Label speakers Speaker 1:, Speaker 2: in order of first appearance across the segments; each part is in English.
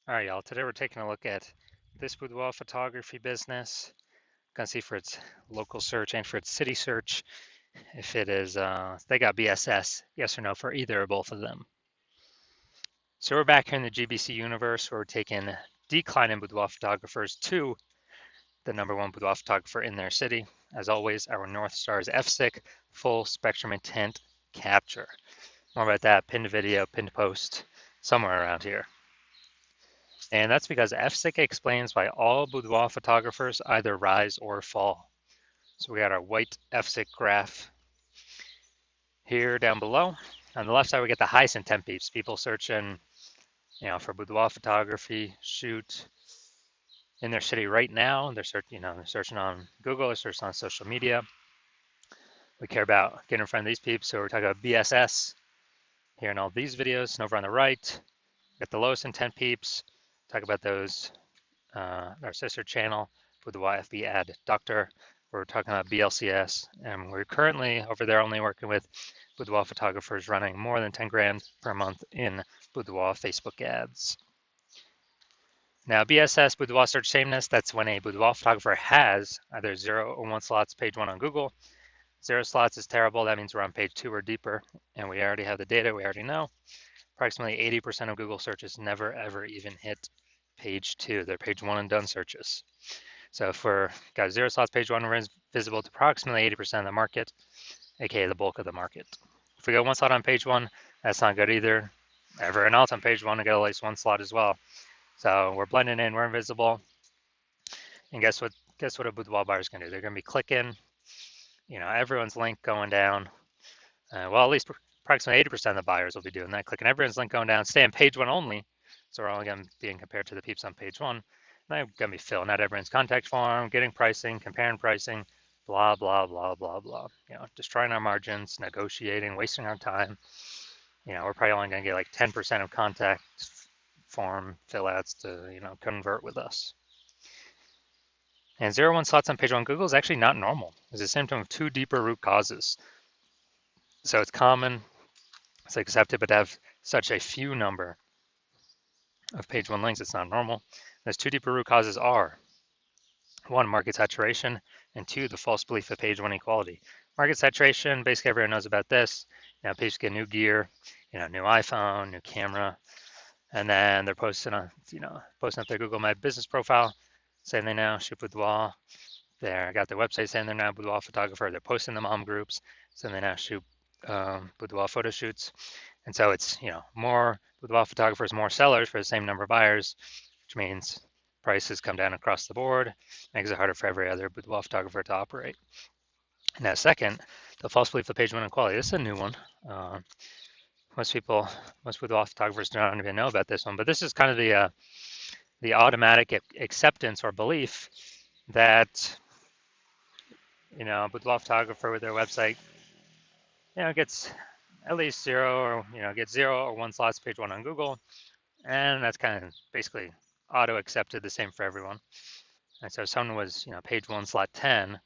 Speaker 1: All right, y'all. Today we're taking a look at this boudoir photography business. Gonna see for its local search and for its city search if it is they got BSS, yes or no for either or both of them. So we're back here in the GBC universe where we're taking declining boudoir photographers to the #1 boudoir photographer in their city. As always, our North Star is FSIC, full spectrum intent capture. More about that, pinned video, pinned post, somewhere around here. And that's because FSIC explains why all boudoir photographers either rise or fall. So we got our white FSIC graph here down below. On the left side, we get the highest intent peeps, people searching, for boudoir photography, shoot in their city right now. They're searching on Google, they're searching on social media. We care about getting in front of these peeps, so we're talking about BSS here in all these videos. And over on the right, we got the lowest intent peeps. Talk about those, our sister channel with the YFB ad doctor. We're talking about BLCS, and we're currently over there only working with boudoir photographers running more than 10 grand per month in boudoir Facebook ads. Now, BSS, boudoir search sameness, that's when a boudoir photographer has either 0 or 1 slots page 1 on Google. 0 slots is terrible. That means we're on page 2 or deeper, and we already have the data. We already know. Approximately 80% of Google searches never, ever even hit page 2. They're page 1 and done searches. So if we're got 0 slots, page 1 is visible to approximately 80% of the market, aka the bulk of the market. If we go 1 slot on page 1, that's not good either. Everyone else on page 1 will get at least 1 slot as well. So we're blending in, we're invisible. And guess what? Guess what a boudoir buyer is going to do? They're going to be clicking, everyone's link going down. Well, at least approximately 80% of the buyers will be doing that, clicking everyone's link going down, stay on page 1 only. So we're only going to be compared to the peeps on page 1. And I'm going to be filling out everyone's contact form, getting pricing, comparing pricing, blah, blah, blah, blah, blah. Destroying our margins, negotiating, wasting our time. We're probably only going to get like 10% of contact form fill outs to, convert with us. And 0 1 slots on page 1 Google is actually not normal. It's a symptom of 2 deeper root causes. So it's common, it's accepted, but to have such a few number of page 1 links, it's not normal. Those 2 deeper root causes are 1, market saturation, and 2, the false belief of page 1 equality. Market saturation, basically everyone knows about this. People get new gear, new iPhone, new camera, and then they're posting up their Google My Business profile, saying they now shoot boudoir. They got their website saying they're now boudoir photographer. They're posting the mom groups, saying they now shoot boudoir photo shoots. And so it's, more boudoir photographers, more sellers for the same number of buyers, which means prices come down across the board, makes it harder for every other boudoir photographer to operate. Now, second, the false belief of page 1 equality. This is a new one. Most boudoir photographers don't even know about this one, but this is kind of the automatic acceptance or belief that, a boudoir photographer with their website, gets at least 0 or, gets 0 or 1 slots page 1 on Google. And that's kind of basically auto accepted, the same for everyone. And so if someone was, page 1 slot 10,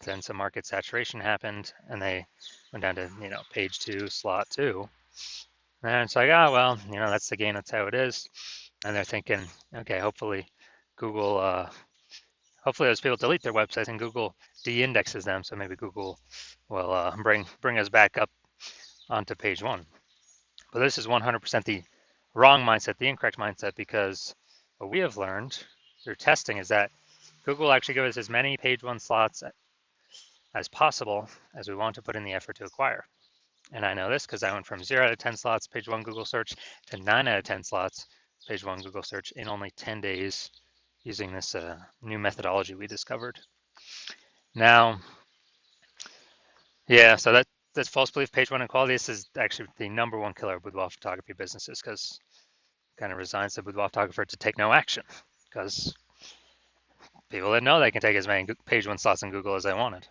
Speaker 1: then some market saturation happened and they went down to, page 2 slot 2. And it's like, oh, well, that's the game, that's how it is. And they're thinking, okay, hopefully Google, hopefully those people delete their websites and Google de-indexes them. So maybe Google will bring us back up onto page 1. But this is 100% the wrong mindset, the incorrect mindset, because what we have learned through testing is that Google actually gives us as many page 1 slots as possible as we want to put in the effort to acquire. And I know this because I went from 0 out of 10 slots page 1 Google search to 9 out of 10 slots page 1 Google search in only 10 days using this new methodology we discovered. Now, yeah, so that's false belief, page 1 equality. This is actually the #1 killer of boudoir photography businesses because it kind of resigns the boudoir photographer to take no action because people didn't know they can take as many page 1 slots in Google as they wanted.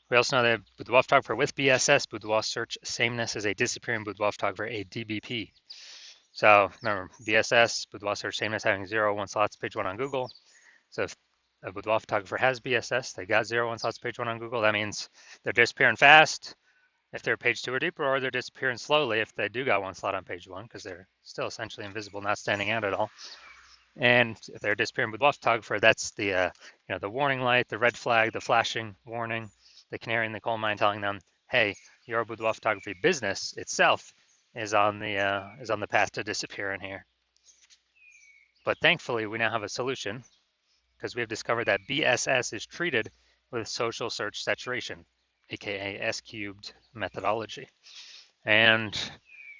Speaker 1: We also know that boudoir photographer with BSS, boudoir search sameness, is a disappearing boudoir photographer, a DBP. So remember, BSS, boudoir search sameness, having 0 1 slots page 1 on Google. So if a boudoir photographer has BSS, they got 0 1 slots page 1 on Google, that means they're disappearing fast, if they're page 2 or deeper, or they're disappearing slowly if they do got one slot on page 1 because they're still essentially invisible, not standing out at all. And if they're disappearing boudoir photographer, that's the the warning light, the red flag, the flashing warning, the canary in the coal mine telling them, hey, your boudoir photography business itself is on the path to disappearing here. But thankfully, we now have a solution because we have discovered that BSS is treated with social search saturation, aka S cubed methodology. And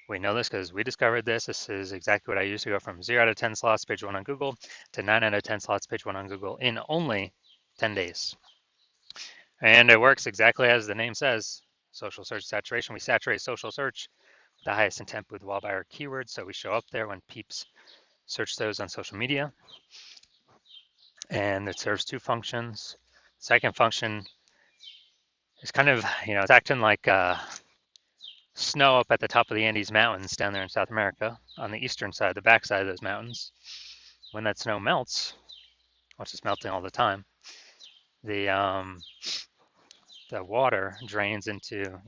Speaker 1: we know this because we discovered this. This is exactly what I used to go from 0 out of 10 slots page 1 on Google to 9 out of 10 slots page 1 on Google in only 10 days. And it works exactly as the name says, social search saturation. We saturate social search with the highest intent boudoir buyer keywords, so we show up there when peeps search those on social media. And it serves two functions. Second function is kind of, it's acting like snow up at the top of the Andes Mountains down there in South America on the eastern side, the backside of those mountains. When that snow melts, which is melting all the time, the water drains into,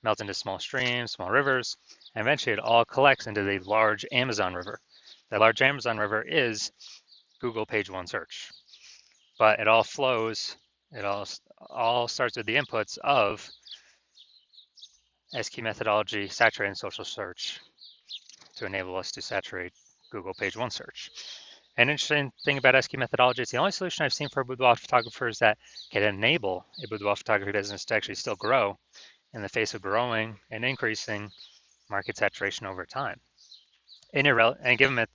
Speaker 1: melts into small streams, small rivers, and eventually it all collects into the large Amazon River. The large Amazon River is Google page 1 search, but it all flows, it all starts with the inputs of SQ methodology, saturating social search to enable us to saturate Google page 1 search. An interesting thing about SQ methodology, it's the only solution I've seen for boudoir photographers that can enable a boudoir photography business to actually still grow in the face of growing and increasing market saturation over time, and give them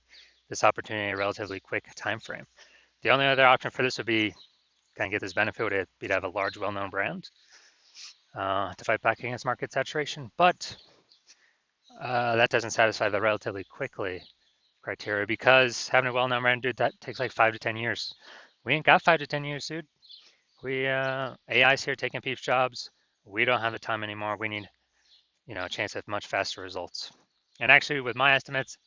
Speaker 1: this opportunity in a relatively quick time frame. The only other option for this would be, kind of get this benefit, would be to have a large, well-known brand to fight back against market saturation, but that doesn't satisfy the relatively quickly criteria, because having a well-known brand, dude, that takes like 5 to 10 years. We ain't got 5 to 10 years, dude. AI's here taking people's jobs. We don't have the time anymore. We need, a chance at much faster results. And actually, with my estimates,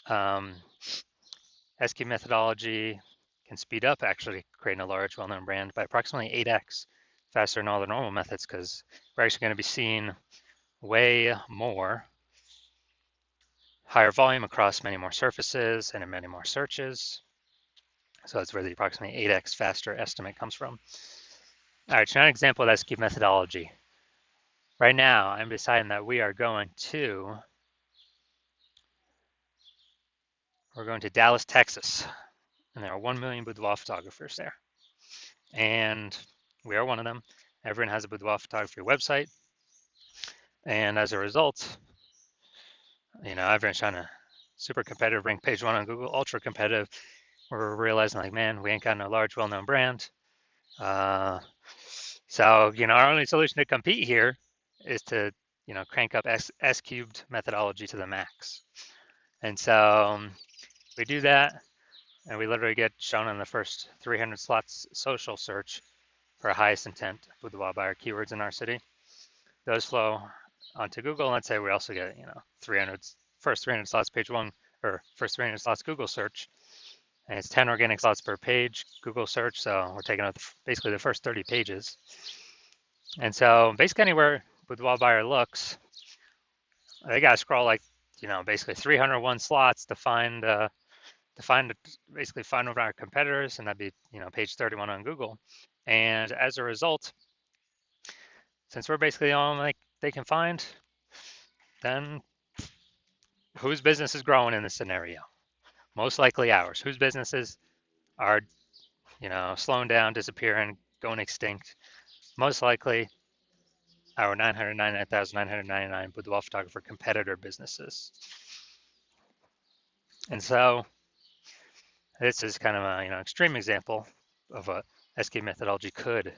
Speaker 1: SQ methodology can speed up actually creating a large, well-known brand by approximately 8x faster than all the normal methods, because we're actually going to be seeing way more higher volume across many more surfaces and in many more searches. So that's where the approximately 8x faster estimate comes from. All right, so now an example of SQ methodology. Right now, I'm deciding that we're going to Dallas, Texas, and there are 1 million boudoir photographers there. And we are one of them. Everyone has a boudoir photography website. And as a result, everyone's trying to super competitive, rank page 1 on Google, ultra competitive. We're realizing like, man, we ain't got no large, well-known brand. So, our only solution to compete here is to, crank up S cubed methodology to the max. And so we do that, and we literally get shown on the first 300 slots social search for highest intent boudoir buyer keywords in our city. Those flow onto Google. Let's say we also get, first 300 slots page 1, or first 300 slots Google search. And it's 10 organic slots per page Google search. So we're taking out basically the first 30 pages. And so basically anywhere boudoir buyer looks, they got to scroll like, basically 301 slots to find one of our competitors, and that'd be, page 31 on Google. And as a result, since we're basically the only like they can find, then whose business is growing in this scenario? Most likely ours. Whose businesses are, slowing down, disappearing, going extinct? Most likely our 999,999 boudoir photographer competitor businesses. And so this is kind of a extreme example of what SQ methodology could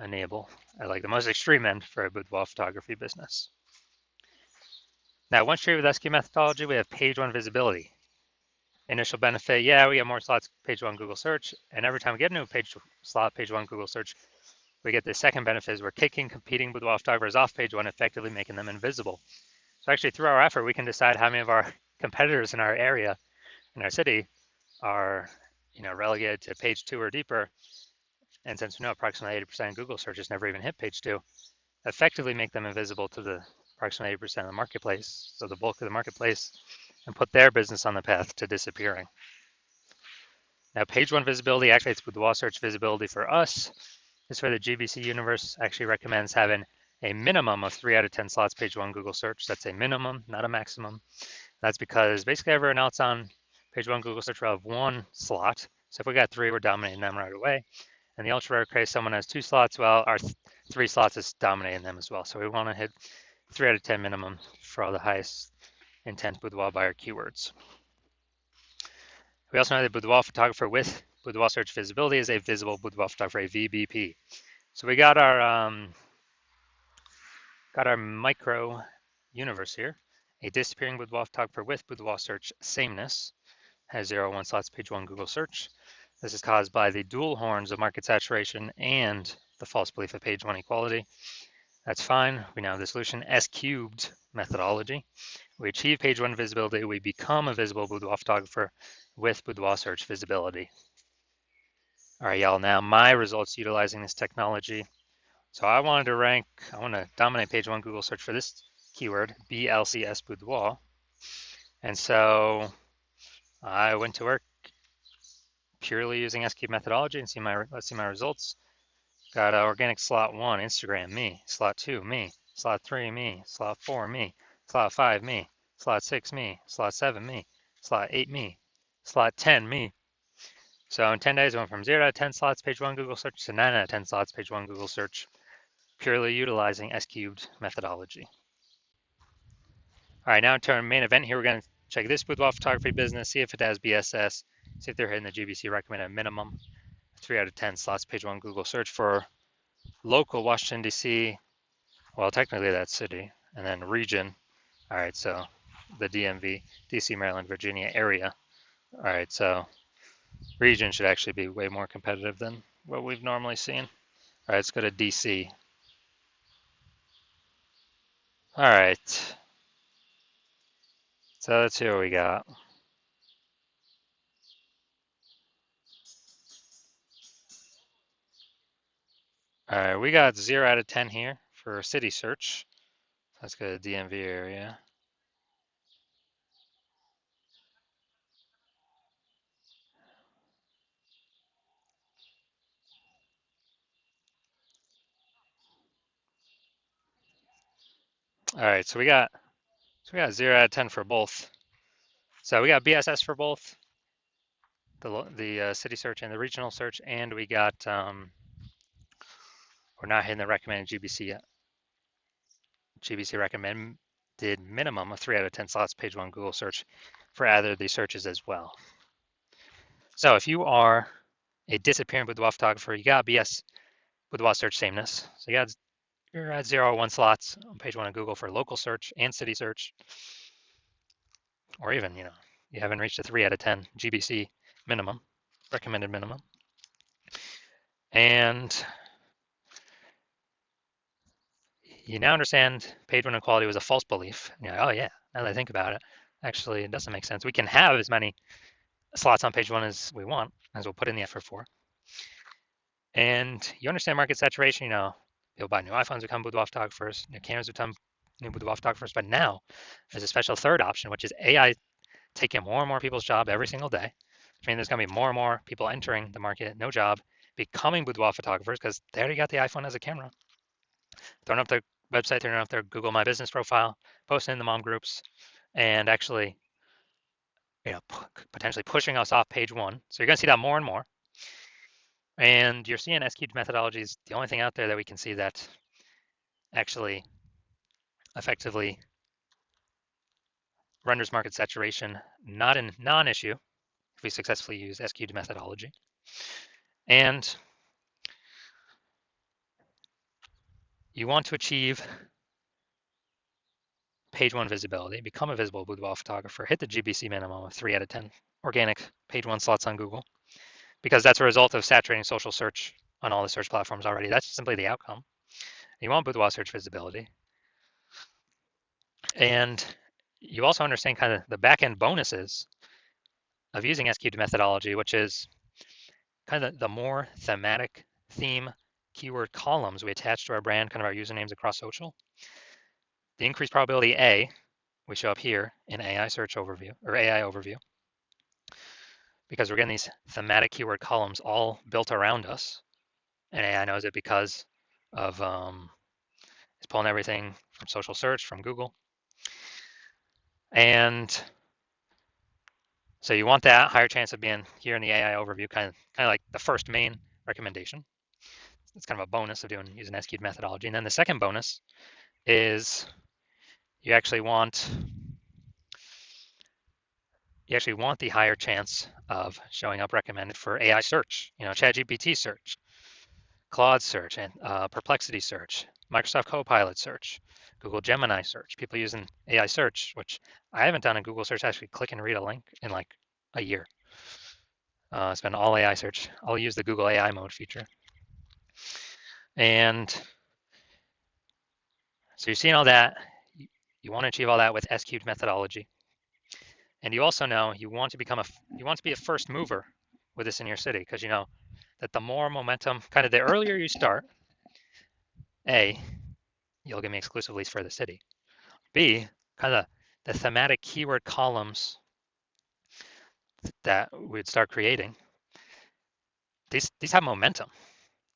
Speaker 1: enable at like the most extreme end for a boudoir photography business. Now, once you're with SQ methodology, we have page 1 visibility. Initial benefit, yeah, we get more slots page 1 Google search, and every time we get a new page 1 Google search, we get the second benefit is we're kicking competing boudoir photographers off page 1, effectively making them invisible. So actually, through our effort, we can decide how many of our competitors in our area, in our city, are relegated to page 2 or deeper. And since we know approximately 80% of Google searches never even hit page 2, effectively make them invisible to the approximately 80% of the marketplace, so the bulk of the marketplace, and put their business on the path to disappearing. Now, page one visibility activates boudoir search visibility for us. This is where the GBC universe actually recommends having a minimum of 3 out of 10 slots page one Google search. That's a minimum, not a maximum. That's because basically everyone else on page one Google search will have 1 slot. So if we got 3, we're dominating them right away. And the ultra rare case, someone has 2 slots, well, our 3 slots is dominating them as well. So we want to hit 3 out of 10 minimum for all the highest intent boudoir buyer keywords. We also know that boudoir photographer with boudoir search visibility is a visible boudoir photographer, a VBP. So we got our micro universe here. A disappearing boudoir photographer with boudoir search sameness has 0, 1 slots page 1 Google search. This is caused by the dual horns of market saturation and the false belief of page 1 equality. That's fine. We now have the solution, S cubed methodology. We achieve page 1 visibility. We become a visible boudoir photographer with boudoir search visibility. All right, y'all, now my results utilizing this technology. So I want to dominate page 1 Google search for this keyword, BLCS boudoir. And so I went to work purely using S-cube methodology and let's see my results. Got organic slot 1, Instagram, me. Slot 2, me. Slot 3, me. Slot 4, me. Slot 5, me. Slot 6, me. Slot 7, me. Slot 8, me. Slot 10, me. So in 10 days, I went from 0 out of 10 slots page 1 Google search to 9 out of 10 slots page 1 Google search, purely utilizing S-cubed methodology. All right, now to our main event here, we're going to check this boudoir photography business, see if it has BSS, see if they're hitting the GBC recommended minimum, 3 out of 10 slots page 1 Google search for local Washington, D.C., well, technically that's city, and then region. All right, so the DMV, D.C., Maryland, Virginia area. All right, so region should actually be way more competitive than what we've normally seen. All right, let's go to D.C. All right, so let's see what we got. All right, we got 0 out of 10 here for city search. Let's go to the DMV area. All right, so we got 0 out of 10 for both. So we got BSS for both the city search and the regional search, and we got we're not hitting the recommended GBC yet. GBC recommended minimum of 3 out of 10 slots page 1 Google search for either of these searches as well. So if you are a disappearing boudoir photographer, you got BS boudoir search sameness. So you're at 0 or 1 slots on page 1 of Google for local search and city search, or even you haven't reached a 3 out of 10 GBC minimum, recommended minimum, and you now understand page 1 equality was a false belief. You're like, oh yeah, now that I think about it, actually it doesn't make sense. We can have as many slots on page 1 as we want, as we'll put in the effort for. And you understand market saturation, people buy new iPhones, become boudoir photographers, new cameras become new boudoir photographers, but now there's a special third option, which is AI taking more and more people's job every single day. Which means there's gonna be more and more people entering the market, no job, becoming boudoir photographers because they already got the iPhone as a camera. Throwing up their website, throwing up their Google My Business profile, posting in the mom groups, and actually potentially pushing us off page 1. So you're gonna see that more and more. And you're seeing S-cubed methodology is the only thing out there that we can see that actually effectively renders market saturation not a non-issue if we successfully use S-cubed methodology. And you want to achieve page 1 visibility, become a visible boudoir photographer, hit the GBC minimum of 3 out of 10 organic page 1 slots on Google, because that's a result of saturating social search on all the search platforms already. That's simply the outcome. You want boudoir search visibility. And you also understand kind of the back-end bonuses of using S-cubed methodology, which is kind of the more thematic theme keyword columns we attach to our brand, kind of our usernames across social, the increased probability A, we show up here in AI search overview or AI overview, because we're getting these thematic keyword columns all built around us. And AI knows it because of it's pulling everything from social search, from Google. And so you want that higher chance of being here in the AI overview, kind of like the first main recommendation. It's kind of a bonus of using SQ'd methodology. And then the second bonus is you actually want the higher chance of showing up recommended for AI search, ChatGPT search, Claude search, and Perplexity search, Microsoft Copilot search, Google Gemini search, people using AI search, which I haven't done a Google search, actually click and read a link in like a year. It's been all AI search. I'll use the Google AI mode feature. And so you're seeing all that. You want to achieve all that with SQ'd methodology. And you also know you want to be a first mover with this in your city, because you know that the more momentum, kind of the earlier you start, A, you'll give me exclusive leads for the city. B, kind of the thematic keyword columns that we'd start creating, these have momentum.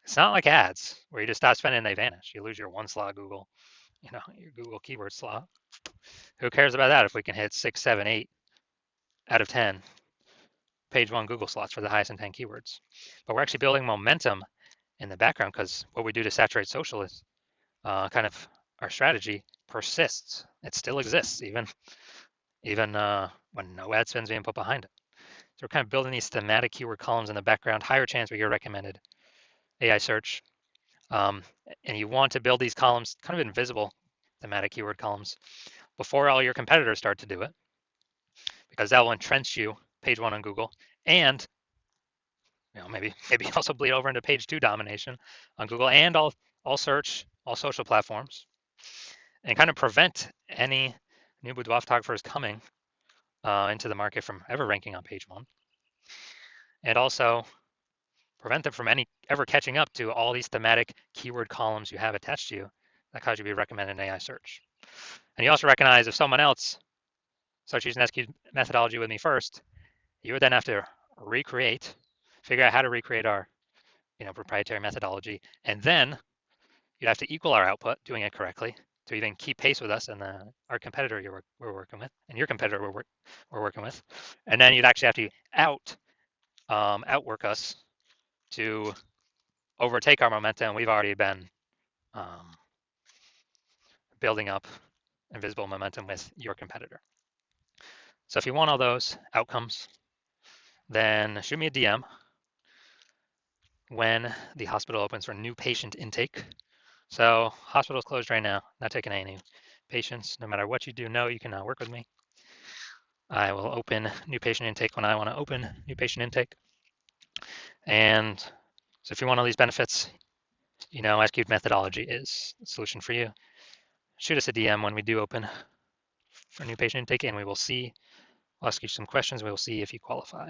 Speaker 1: It's not like ads where you just stop spending and they vanish. You lose your one slot Google, your Google keyword slot. Who cares about that if we can hit 6, 7, 8 out of 10 page one Google slots for the highest intent keywords? But we're actually building momentum in the background, because what we do to saturate social is kind of our strategy persists. It still exists even when no ad spend's being put behind it. So we're kind of building these thematic keyword columns in the background, higher chance we get recommended AI search. And you want to build these columns, kind of invisible thematic keyword columns, before all your competitors start to do it, because that will entrench you page one on Google, and maybe also bleed over into page two domination on Google and all search, all social platforms, and kind of prevent any new boudoir photographers coming into the market from ever ranking on page one, and also prevent them from ever catching up to all these thematic keyword columns you have attached to you that cause you to be recommended in AI search. And you also recognize if someone else starts using SQ methodology with me first, you would then have to figure out how to recreate our proprietary methodology, and then you'd have to equal our output doing it correctly to even keep pace with us and our competitor we're working with, and your competitor we're working with. And then you'd actually have to outwork us to overtake our momentum. We've already been building up invisible momentum with your competitor. So if you want all those outcomes, then shoot me a DM when the hospital opens for new patient intake. So hospital's closed right now, not taking any patients. No matter what you do, you can work with me. I will open new patient intake when I want to open new patient intake. And so if you want all these benefits, SQ'd methodology is the solution for you. Shoot us a DM when we do open for new patient intake, and we will see. I'll ask you some questions. We will see if you qualify.